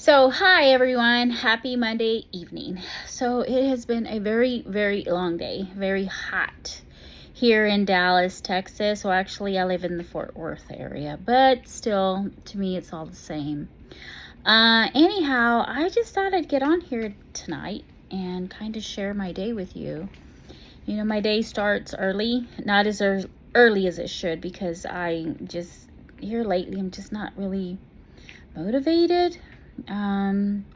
Hi everyone. Happy Monday evening. So, it has been a very, very long day, very hot here in Dallas, Texas. Well, actually, I live in the Fort Worth area, but still, to me, it's all the same. Anyhow, I just thought I'd get on here tonight and kind of share my day with you. My day starts early, not as early as it should, because here lately, I'm just not really motivated. Um,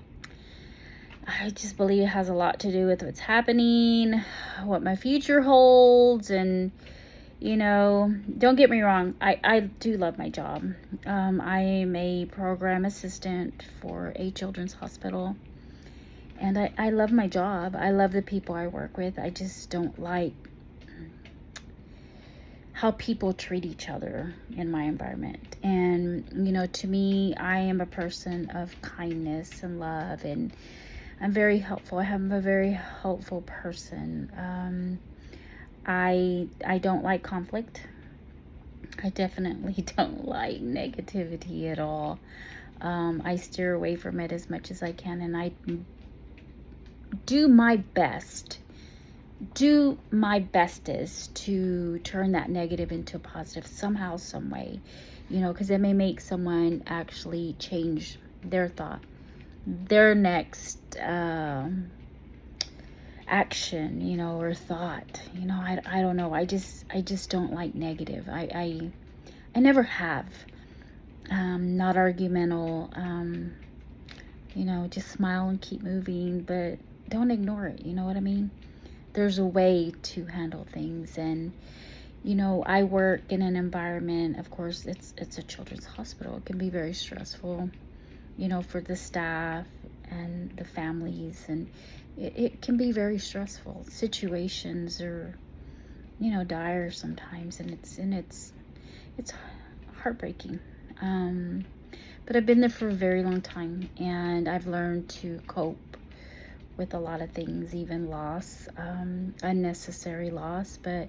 I just believe it has a lot to do with what's happening, what my future holds, and don't get me wrong, I do love my job. I am a program assistant for a children's hospital, and I love my job. I love the people I work with. I just don't like how people treat each other in my environment. And, to me, I am a person of kindness and love, and I'm very helpful. I'm a very helpful person. I don't like conflict. I definitely don't like negativity at all. I steer away from it as much as I can, and I do my best. Do my bestest to turn that negative into a positive somehow, some way, because it may make someone actually change their thought, their next action, or thought. I don't know. I just don't like negative. I never have. Not argumental. Just smile and keep moving, but don't ignore it. You know what I mean? There's a way to handle things. And I work in an environment, of course, it's a children's hospital. It can be very stressful, for the staff and the families, and it can be very stressful. Situations are, dire sometimes, and it's heartbreaking. But I've been there for a very long time, and I've learned to cope with a lot of things, even loss, unnecessary loss. But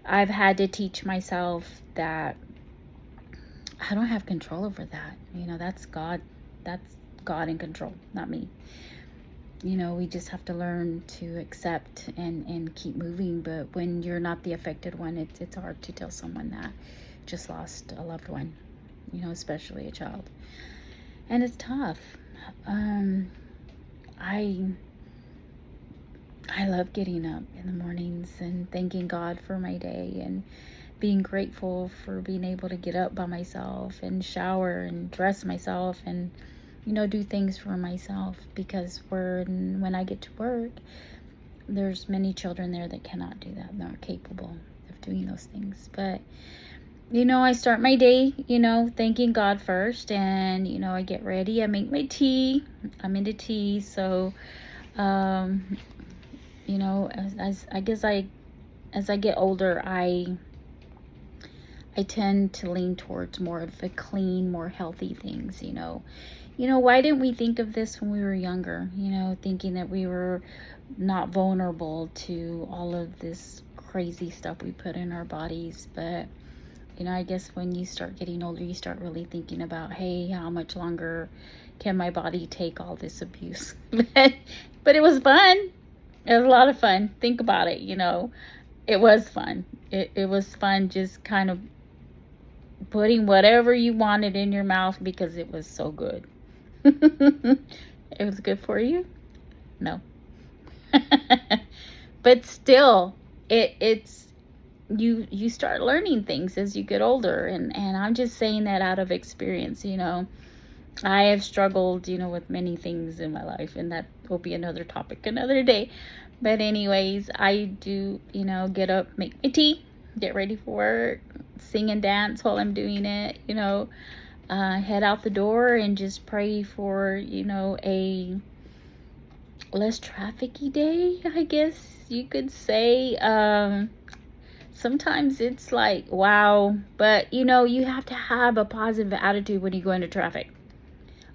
I've had to teach myself that I don't have control over that. That's God. That's God in control, not me. We just have to learn to accept and keep moving. But when you're not the affected one, it's hard to tell someone that just lost a loved one, especially a child. And it's tough. I I love getting up in the mornings and thanking God for my day, and being grateful for being able to get up by myself and shower and dress myself, and do things for myself, because when I get to work, there's many children there that cannot do that, not capable of doing those things. But I start my day, thanking God first, and I get ready, I make my tea. I'm into tea, so um as I get older, I tend to lean towards more of the clean, more healthy things. Why didn't we think of this when we were younger? Thinking that we were not vulnerable to all of this crazy stuff we put in our bodies. But I guess when you start getting older, you start really thinking about, hey, how much longer can my body take all this abuse? But it was fun. It was a lot of fun. Think about it. It was fun. It was fun, just kind of putting whatever you wanted in your mouth because it was so good. It was good for you? No. But still, it's you start learning things as you get older, and I'm just saying that out of experience. I have struggled, with many things in my life, and that will be another topic another day. But anyways, I do, get up, make my tea, get ready for work, sing and dance while I'm doing it, head out the door and just pray for, a less trafficy day, I guess you could say. Sometimes it's like, wow, but you have to have a positive attitude when you go into traffic.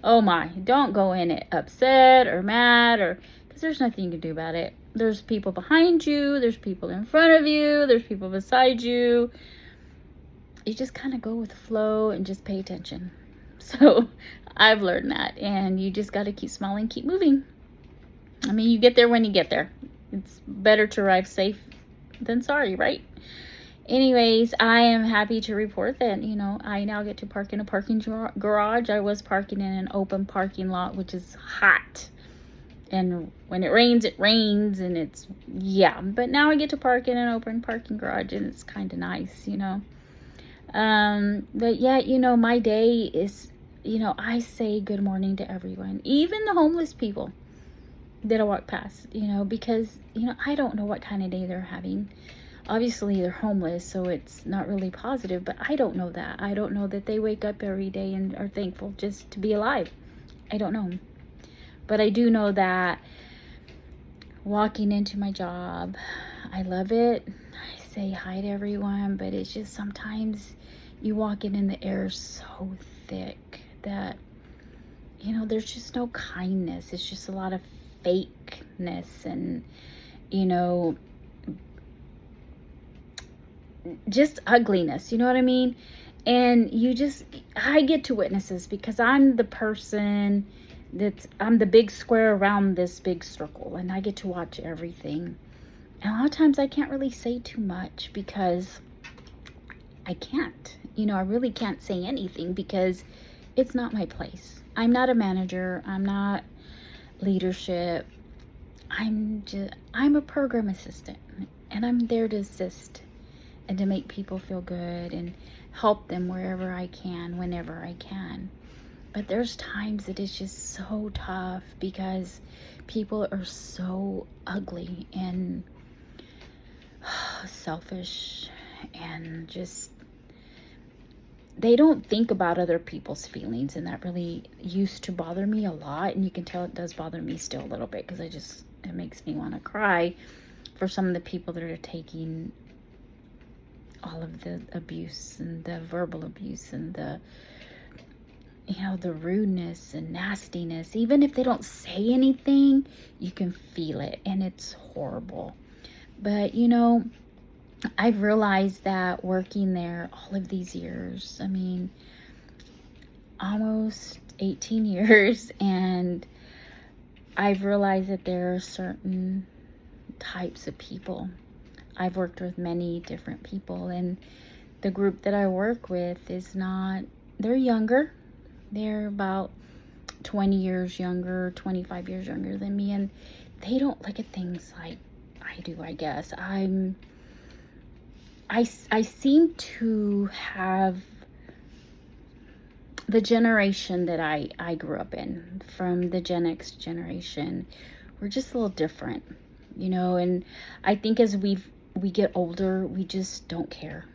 Oh my, don't go in it upset or mad, or because there's nothing you can do about it. There's people behind you, there's people in front of you, there's people beside you. You just kind of go with the flow and just pay attention. So I've learned that. And you just got to keep smiling, keep moving. I mean, you get there when you get there. It's better to arrive safe than sorry, right? Anyways, I am happy to report that, I now get to park in a parking garage. I was parking in an open parking lot, which is hot. And when it rains, and yeah. But now I get to park in an open parking garage, and it's kind of nice. But yeah, my day is, I say good morning to everyone, even the homeless people that I walk past, because, I don't know what kind of day they're having. Obviously, they're homeless, so it's not really positive, but I don't know that. I don't know that they wake up every day and are thankful just to be alive. I don't know. But I do know that walking into my job, I love it. I say hi to everyone, but it's just sometimes you walk in and the air is so thick that, there's just no kindness. It's just a lot of fakeness and, just ugliness, you know what I mean? And I get to witness this because I'm the person I'm the big square around this big circle, and I get to watch everything. And a lot of times I can't really say too much because I can't. I really can't say anything because it's not my place. I'm not a manager. I'm not leadership. I'm a program assistant, and I'm there to assist and to make people feel good and help them wherever I can, whenever I can. But there's times that it's just so tough because people are so ugly and selfish, and just they don't think about other people's feelings, and that really used to bother me a lot. And you can tell it does bother me still a little bit because it makes me want to cry for some of the people that are taking all of the abuse and the verbal abuse and the rudeness and nastiness. Even if they don't say anything, you can feel it, and it's horrible. But I've realized that working there all of these years, I mean, almost 18 years, and I've realized that there are certain types of people. I've worked with many different people, and the group that I work with they're younger. They're about 20 years younger, 25 years younger than me, and they don't look at things like I do, I guess. I seem to have the generation that I grew up in, from the Gen X generation. We're just a little different, and I think as we get older, we just don't care.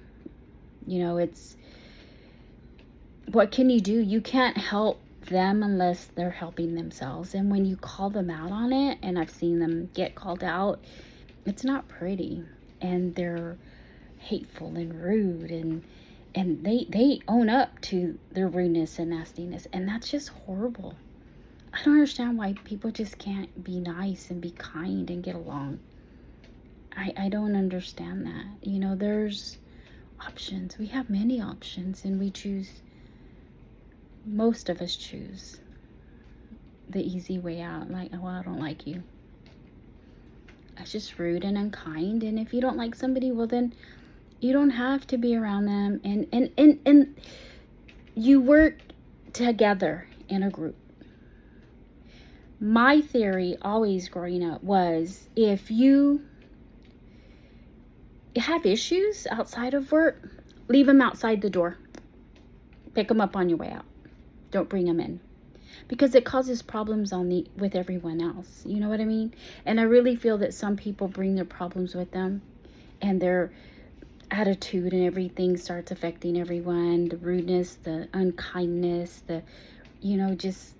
It's, what can you do? You can't help them unless they're helping themselves. And when you call them out on it, and I've seen them get called out, it's not pretty. And they're hateful and rude, and they own up to their rudeness and nastiness, and that's just horrible. I don't understand why people just can't be nice and be kind and get along. I don't understand that. There's options. We have many options, and most of us choose the easy way out. Like, well, I don't like you. It's just rude and unkind. And if you don't like somebody, well, then you don't have to be around them. And you work together in a group. My theory always growing up was, if you have issues outside of work, leave them outside the door. Pick them up on your way out. Don't bring them in, because it causes problems with everyone else. You know what I mean? And I really feel that some people bring their problems with them, and their attitude and everything starts affecting everyone. The rudeness, the unkindness, just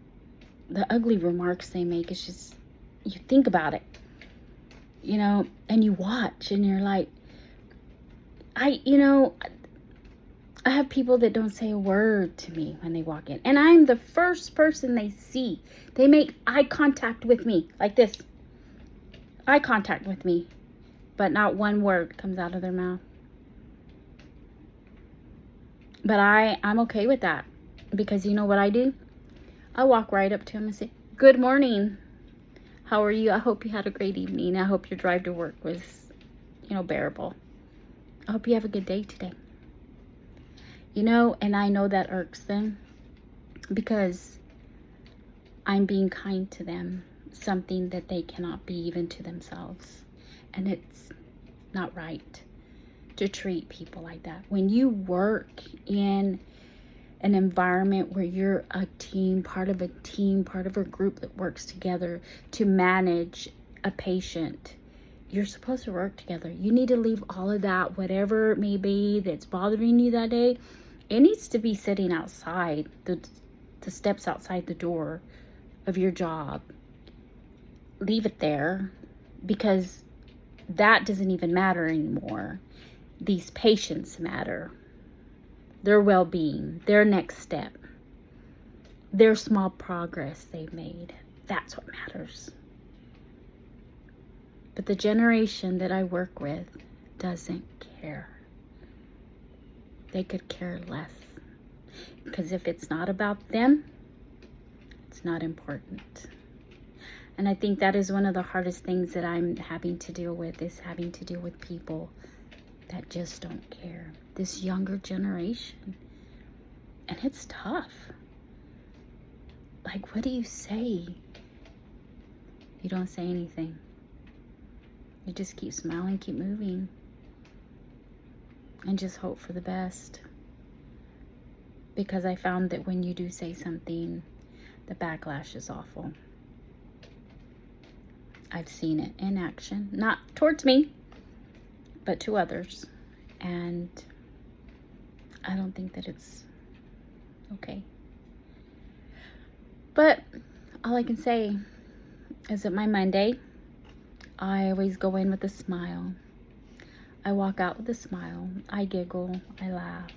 the ugly remarks they make. It's just, you think about it, and you watch, and you're like, I have people that don't say a word to me when they walk in, and I'm the first person they see. They make eye contact with me like this. Eye contact with me, but not one word comes out of their mouth. But I'm okay with that, because you know what I do? I walk right up to him and say, "Good morning. How are you? I hope you had a great evening. I hope your drive to work was, bearable. I hope you have a good day today." And I know that irks them because I'm being kind to them, something that they cannot be even to themselves. And it's not right to treat people like that. When you work in an environment where you're a team, part of a group that works together to manage a patient, you're supposed to work together. You need to leave all of that, whatever it may be that's bothering you that day. It needs to be sitting outside, the steps outside the door of your job. Leave it there, because that doesn't even matter anymore. These patients matter. Their well-being, their next step, their small progress they've made. That's what matters. But the generation that I work with doesn't care. They could care less. Because if it's not about them, it's not important. And I think that is one of the hardest things that I'm having to deal with, is having to deal with people that just don't care. This younger generation. And it's tough. Like, what do you say? You don't say anything. You just keep smiling, keep moving, and just hope for the best. Because I found that when you do say something, the backlash is awful. I've seen it in action, not towards me, but to others. And I don't think that it's okay. But all I can say is that my Monday, I always go in with a smile. I walk out with a smile. I giggle. I laugh.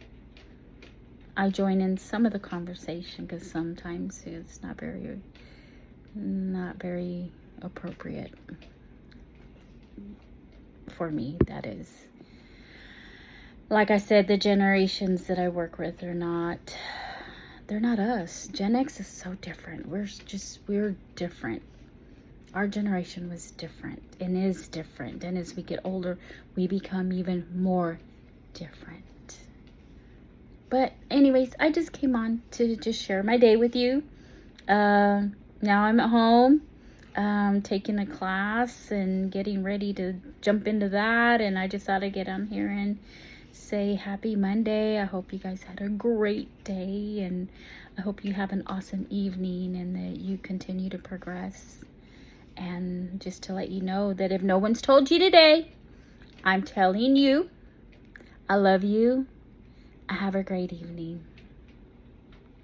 I join in some of the conversation, because sometimes it's not very appropriate for me, that is. Like I said, the generations that I work with they're not us. Gen X is so different. We're different. Our generation was different and is different. And as we get older, we become even more different. But anyways, I just came on to just share my day with you. Now I'm at home, taking a class and getting ready to jump into that. And I just thought I'd get on here and say happy Monday. I hope you guys had a great day, and I hope you have an awesome evening, and that you continue to progress. And just to let you know that if no one's told you today, I'm telling you, I love you. Have a great evening.